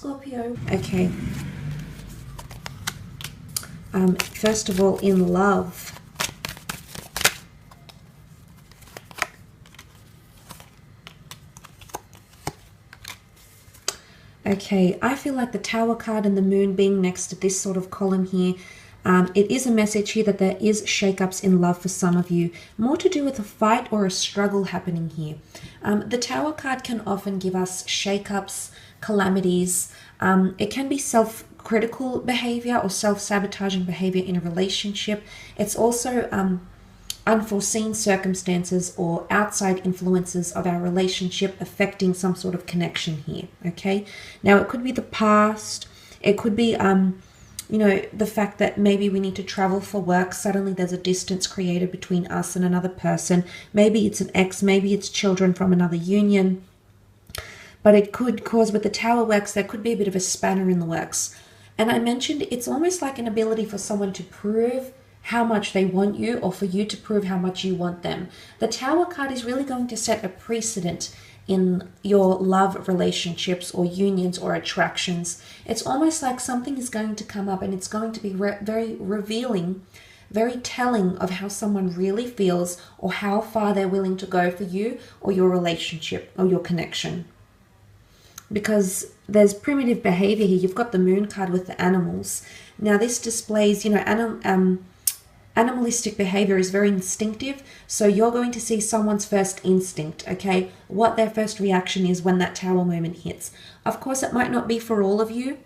Scorpio. Okay. First of all, in love. Okay, I feel like the Tower card and the Moon being next to this sort of column here, it is a message here that there is shakeups in love for some of you. More to do with a fight or a struggle happening here. The Tower card can often give us shakeups, calamities. It can be self-critical behavior or self-sabotaging behavior in a relationship. It's also unforeseen circumstances or outside influences of our relationship affecting some sort of connection here. Okay, now it could be the past, it could be you know, the fact that maybe we need to travel for work. Suddenly there's a distance created between us and another person. Maybe it's an ex, maybe it's children from another union, but it could cause, with the Tower works, there could be a bit of a spanner in the works. And I mentioned it's almost like an ability for someone to prove how much they want you, or for you to prove how much you want them. The Tower card is really going to set a precedent in your love relationships or unions or attractions. It's almost like something is going to come up and it's going to be very revealing, very telling of how someone really feels or how far they're willing to go for you or your relationship or your connection. Because there's primitive behavior here. You've got the Moon card with the animals. Now this displays, you know, animalistic behavior is very instinctive, so you're going to see someone's first instinct, okay? What their first reaction is when that Tower moment hits. Of course, it might not be for all of you,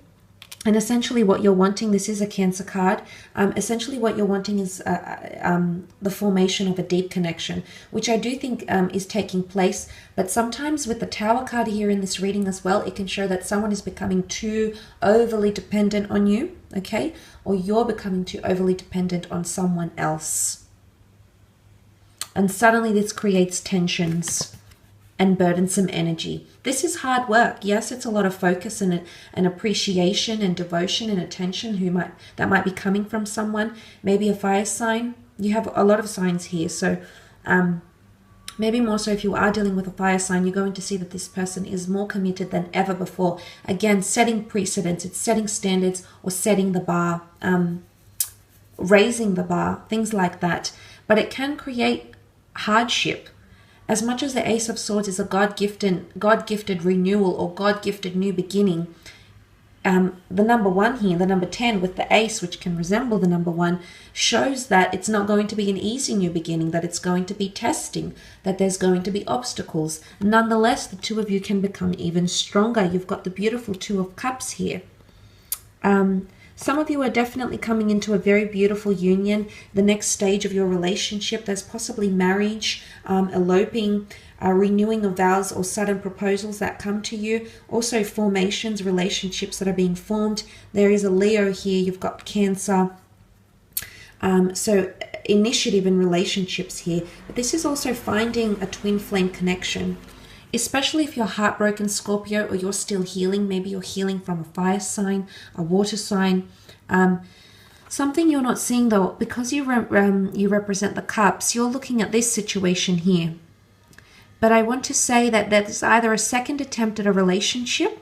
and essentially what you're wanting, this is a Cancer card, essentially what you're wanting is the formation of a deep connection, which I do think is taking place, but sometimes with the Tower card here in this reading as well, it can show that someone is becoming too overly dependent on you, okay? Or you're becoming too overly dependent on someone else. And suddenly this creates tensions and burdensome energy. This is hard work. Yes, it's a lot of focus and appreciation and devotion and attention that might be coming from someone. Maybe a fire sign. You have a lot of signs here. So maybe more so if you are dealing with a fire sign, you're going to see that this person is more committed than ever before. Again, setting precedents. It's setting standards or setting the bar, raising the bar, things like that. But it can create hardship. As much as the Ace of Swords is a God-gifted renewal or God-gifted new beginning, the number 1 here, the number 10 with the Ace, which can resemble the number 1, shows that it's not going to be an easy new beginning, that it's going to be testing, that there's going to be obstacles. Nonetheless, the two of you can become even stronger. You've got the beautiful Two of Cups here. Some of you are definitely coming into a very beautiful union, the next stage of your relationship. There's possibly marriage, eloping, renewing of vows or sudden proposals that come to you. Also formations, relationships that are being formed. There is a Leo here. You've got Cancer. So initiative in relationships here. But this is also finding a twin flame connection. Especially if you're heartbroken, Scorpio, or you're still healing. Maybe you're healing from a fire sign, a water sign. Something you're not seeing though, because you represent the cups, you're looking at this situation here. But I want to say that there's either a second attempt at a relationship,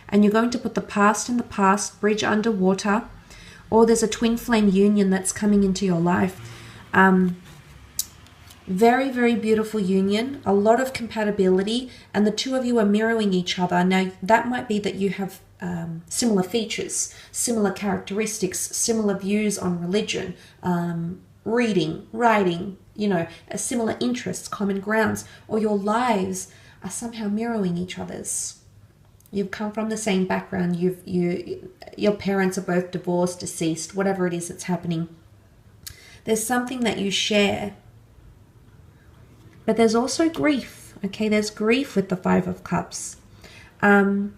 and you're going to put the past in the past, bridge underwater, or there's a twin flame union that's coming into your life. Very, very beautiful union, a lot of compatibility, and the two of you are mirroring each other. Now, that might be that you have similar features, similar characteristics, similar views on religion, reading, writing, you know, similar interests, common grounds, or your lives are somehow mirroring each other's. You've come from the same background. Your parents are both divorced, deceased, whatever it is that's happening. There's something that you share. But there's also grief, okay? There's grief with the Five of Cups. Now,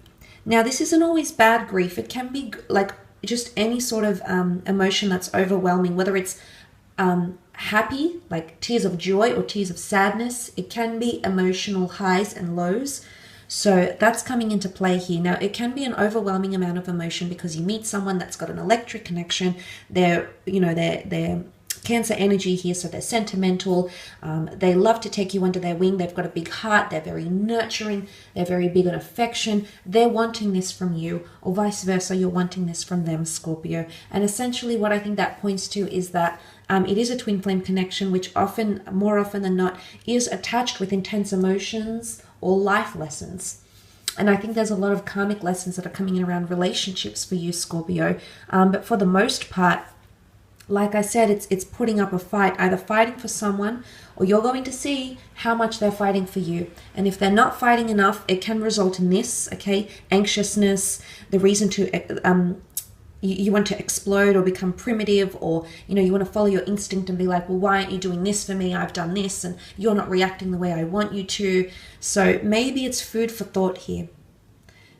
this isn't always bad grief. It can be like just any sort of emotion that's overwhelming, whether it's happy, like tears of joy, or tears of sadness. It can be emotional highs and lows. So that's coming into play here. Now, it can be an overwhelming amount of emotion because you meet someone that's got an electric connection. They're Cancer energy here, so they're sentimental. They love to take you under their wing. They've got a big heart. They're very nurturing. They're very big on affection. They're wanting this from you, or vice versa, you're wanting this from them, Scorpio. And essentially what I think that points to is that it is a twin flame connection, which more often than not, is attached with intense emotions or life lessons. And I think there's a lot of karmic lessons that are coming in around relationships for you, Scorpio. But for the most part, like I said, it's putting up a fight, either fighting for someone, or you're going to see how much they're fighting for you. And if they're not fighting enough, it can result in this, okay? Anxiousness, the reason to, you want to explode or become primitive, or, you know, you want to follow your instinct and be like, well, why aren't you doing this for me? I've done this and you're not reacting the way I want you to. So maybe it's food for thought here.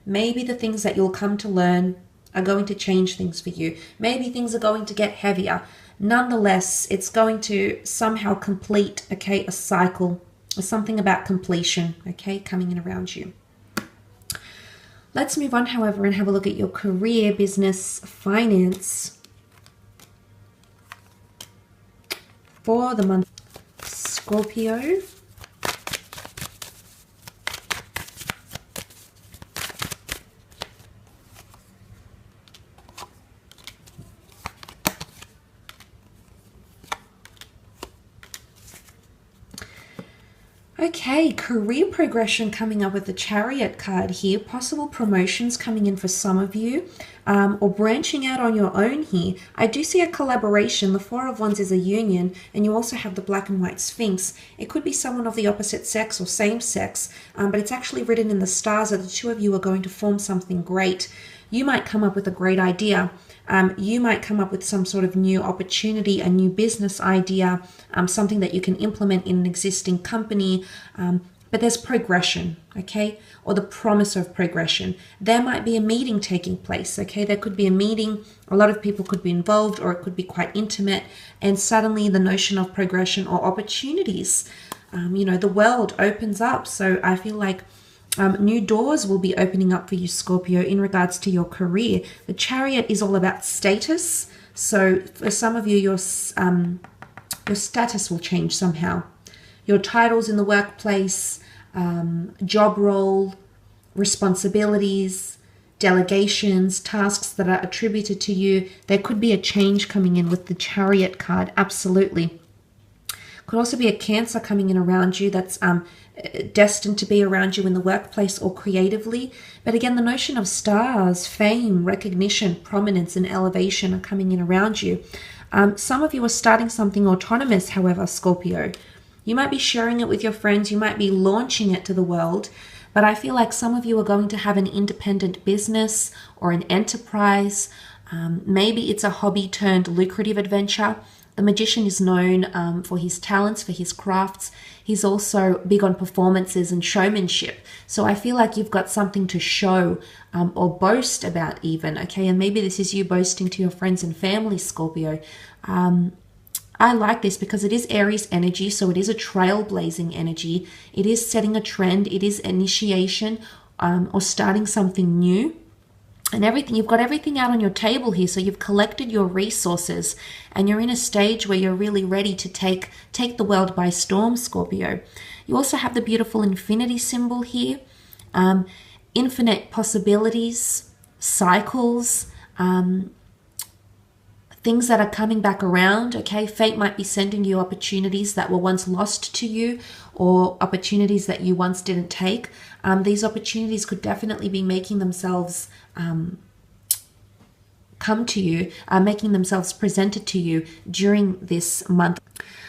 Maybe the things that you'll come to learn are going to change things for you. Maybe things are going to get heavier. Nonetheless, it's going to somehow complete, okay, a cycle, or something about completion, okay, coming in around you. Let's move on, however, and have a look at your career, business, finance for the month, Scorpio. Okay, career progression coming up with the Chariot card here. Possible promotions coming in for some of you, or branching out on your own here. I do see a collaboration. The Four of Wands is a union, and you also have the Black and White Sphinx. It could be someone of the opposite sex or same sex, but it's actually written in the stars that the two of you are going to form something great. You might come up with a great idea. You might come up with some sort of new opportunity, a new business idea, something that you can implement in an existing company, but there's progression, okay, or the promise of progression. There might be a meeting taking place, okay, there could be a meeting, a lot of people could be involved, or it could be quite intimate, and suddenly the notion of progression or opportunities, you know, the world opens up. So I feel like new doors will be opening up for you, Scorpio, in regards to your career. The Chariot is all about status. So for some of you, your status will change somehow. Your titles in the workplace, job role, responsibilities, delegations, tasks that are attributed to you. There could be a change coming in with the Chariot card, absolutely. Could also be a Cancer coming in around you that's destined to be around you in the workplace or creatively. But again, the notion of stars, fame, recognition, prominence, and elevation are coming in around you. Some of you are starting something autonomous, however, Scorpio. You might be sharing it with your friends. You might be launching it to the world. But I feel like some of you are going to have an independent business or an enterprise. Maybe it's a hobby turned lucrative adventure. The Magician is known for his talents, for his crafts. He's also big on performances and showmanship. So I feel like you've got something to show or boast about even, okay? And maybe this is you boasting to your friends and family, Scorpio. I like this because it is Aries energy, so it is a trailblazing energy. It is setting a trend. It is initiation or starting something new. And everything, you've got everything out on your table here. So you've collected your resources and you're in a stage where you're really ready to take the world by storm, Scorpio. You also have the beautiful infinity symbol here. Infinite possibilities, cycles, things that are coming back around, okay? Fate might be sending you opportunities that were once lost to you, or opportunities that you once didn't take. These opportunities could definitely be making themselves come to you, making themselves presented to you during this month.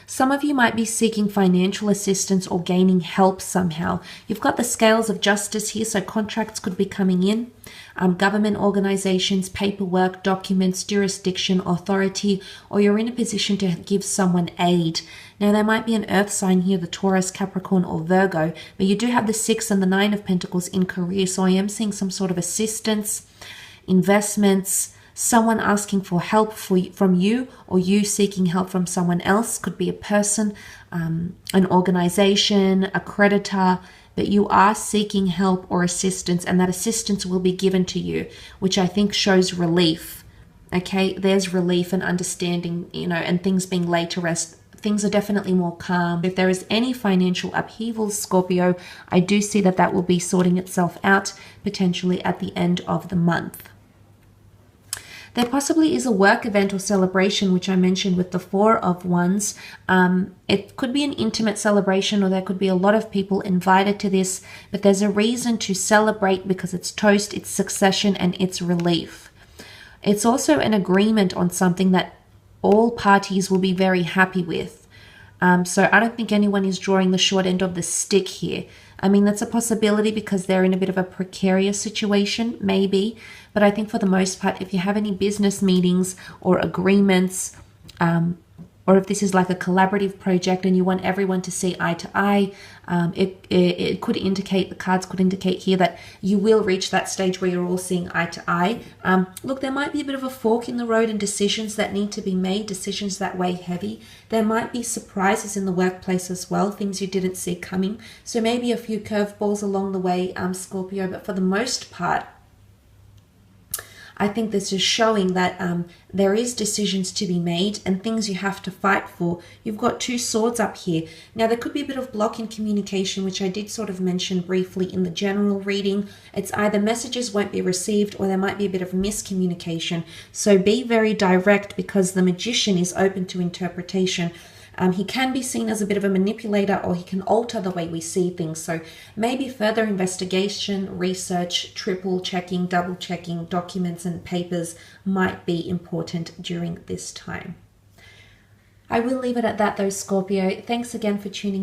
Some of you might be seeking financial assistance or gaining help somehow. You've got the scales of justice here, so contracts could be coming in. Government organizations, paperwork, documents, jurisdiction, authority, or you're in a position to give someone aid. Now, there might be an earth sign here, the Taurus, Capricorn, or Virgo, but you do have the 6 and the 9 of Pentacles in career, so I am seeing some sort of assistance, investments, someone asking for help from you, or you seeking help from someone else. Could be a person, an organization, a creditor, but you are seeking help or assistance, and that assistance will be given to you, which I think shows relief. Okay, there's relief and understanding, you know, and things being laid to rest. Things are definitely more calm. If there is any financial upheavals, Scorpio, I do see that that will be sorting itself out potentially at the end of the month. There possibly is a work event or celebration, which I mentioned with the Four of Wands. It could be an intimate celebration, or there could be a lot of people invited to this, but there's a reason to celebrate because it's toast, it's succession, and it's relief. It's also an agreement on something that all parties will be very happy with. So I don't think anyone is drawing the short end of the stick here. I mean, that's a possibility because they're in a bit of a precarious situation, maybe. But I think for the most part, if you have any business meetings or agreements, or if this is like a collaborative project and you want everyone to see eye to eye, it could indicate, the cards could indicate here that you will reach that stage where you're all seeing eye to eye. Look, there might be a bit of a fork in the road and decisions that need to be made, decisions that weigh heavy. There might be surprises in the workplace as well, things you didn't see coming. So maybe a few curveballs along the way, Scorpio, but for the most part, I think this is showing that there is decisions to be made and things you have to fight for. You've got two swords up here. Now, there could be a bit of block in communication, which I did sort of mention briefly in the general reading. It's either messages won't be received or there might be a bit of miscommunication. So be very direct because the Magician is open to interpretation. He can be seen as a bit of a manipulator, or he can alter the way we see things. So maybe further investigation, research, triple checking, double checking documents and papers might be important during this time. I will leave it at that though, Scorpio. Thanks again for tuning in.